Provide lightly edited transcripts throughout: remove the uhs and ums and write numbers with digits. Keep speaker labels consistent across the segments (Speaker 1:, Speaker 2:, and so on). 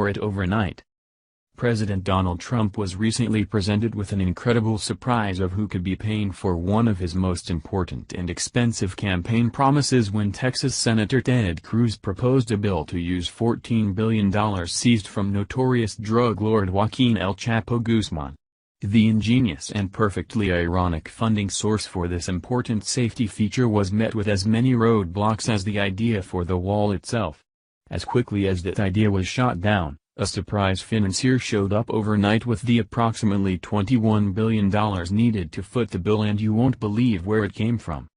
Speaker 1: for it overnight. President Donald Trump was recently presented with an incredible surprise of who could be paying for one of his most important and expensive campaign promises when Texas Senator Ted Cruz proposed a bill to use $14 billion seized from notorious drug lord Joaquin El Chapo Guzman. The ingenious and perfectly ironic funding source for this important safety feature was met with as many roadblocks as the idea for the wall itself. As quickly as that idea was shot down, a surprise financier showed up overnight with the approximately $21 billion needed to foot the bill, and you won't believe where it came from.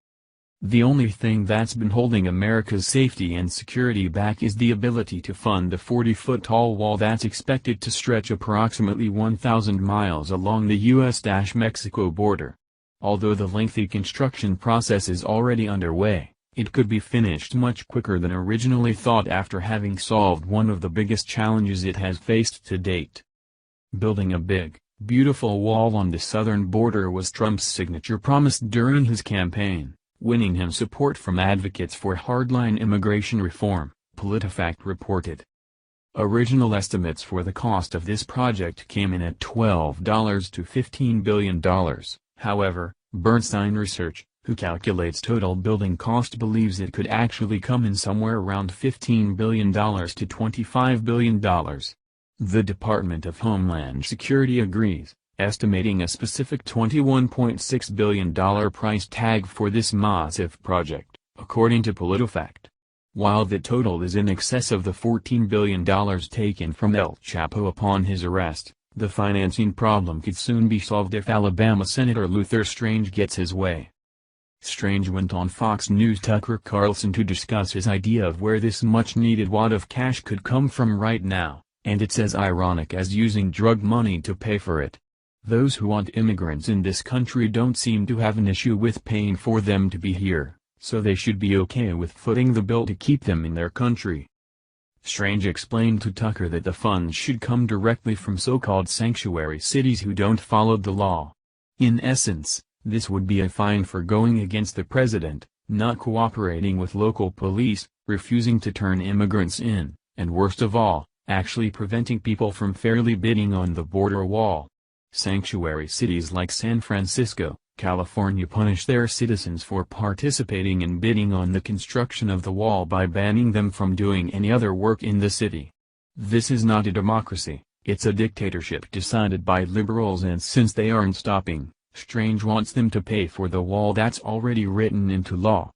Speaker 1: The only thing that's been holding America's safety and security back is the ability to fund the 40-foot-tall wall that's expected to stretch approximately 1,000 miles along the U.S.-Mexico border. Although the lengthy construction process is already underway, it could be finished much quicker than originally thought after having solved one of the biggest challenges it has faced to date. Building a big, beautiful wall on the southern border was Trump's signature promise during his campaign, winning him support from advocates for hardline immigration reform, PolitiFact reported. Original estimates for the cost of this project came in at $12 to $15 billion. However, Bernstein Research, who calculates total building cost, believes it could actually come in somewhere around $15 billion to $25 billion. The Department of Homeland Security agrees, estimating a specific $21.6 billion price tag for this massive project, according to PolitiFact. While the total is in excess of the $14 billion taken from El Chapo upon his arrest, the financing problem could soon be solved if Alabama Senator Luther Strange gets his way. Strange went on Fox News' Tucker Carlson to discuss his idea of where this much-needed wad of cash could come from right now, and it's as ironic as using drug money to pay for it. Those who want immigrants in this country don't seem to have an issue with paying for them to be here, so they should be okay with footing the bill to keep them in their country. Strange explained to Tucker that the funds should come directly from so-called sanctuary cities who don't follow the law. In essence, this would be a fine for going against the president, not cooperating with local police, refusing to turn immigrants in, and worst of all, actually preventing people from fairly bidding on the border wall. Sanctuary cities like San Francisco, California punish their citizens for participating in bidding on the construction of the wall by banning them from doing any other work in the city. This is not a democracy, it's a dictatorship decided by liberals, and since they aren't stopping, Strange wants them to pay for the wall that's already written into law.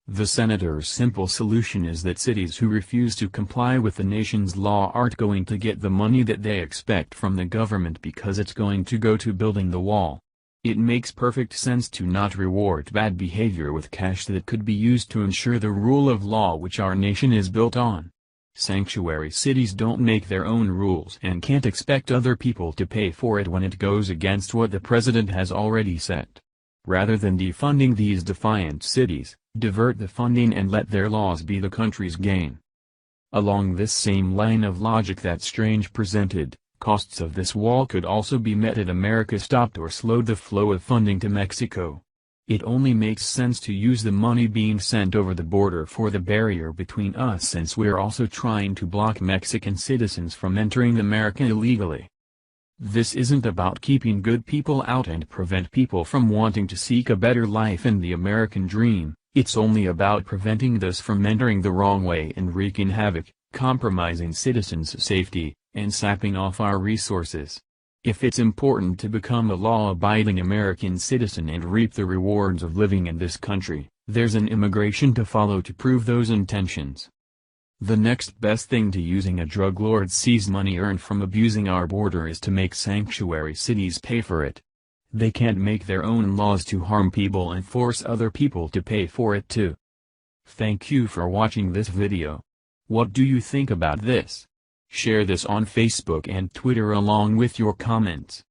Speaker 1: The senator's simple solution is that cities who refuse to comply with the nation's law aren't going to get the money that they expect from the government because it's going to go to building the wall. It makes perfect sense to not reward bad behavior with cash that could be used to ensure the rule of law which our nation is built on. Sanctuary cities don't make their own rules and can't expect other people to pay for it when it goes against what the president has already set. Rather than defunding these defiant cities, divert the funding and let their laws be the country's gain. Along this same line of logic that Strange presented, costs of this wall could also be met if America stopped or slowed the flow of funding to Mexico. It only makes sense to use the money being sent over the border for the barrier between us, since we're also trying to block Mexican citizens from entering America illegally. This isn't about keeping good people out and prevent people from wanting to seek a better life and the American dream, it's only about preventing those from entering the wrong way and wreaking havoc, compromising citizens' safety, and sapping off our resources. If it's important to become a law-abiding American citizen and reap the rewards of living in this country, there's an immigration to follow to prove those intentions. The next best thing to using a drug lord's seized money earned from abusing our border is to make sanctuary cities pay for it. They can't make their own laws to harm people and force other people to pay for it too. Thank you for watching this video. What do you think about this? Share this on Facebook and Twitter along with your comments.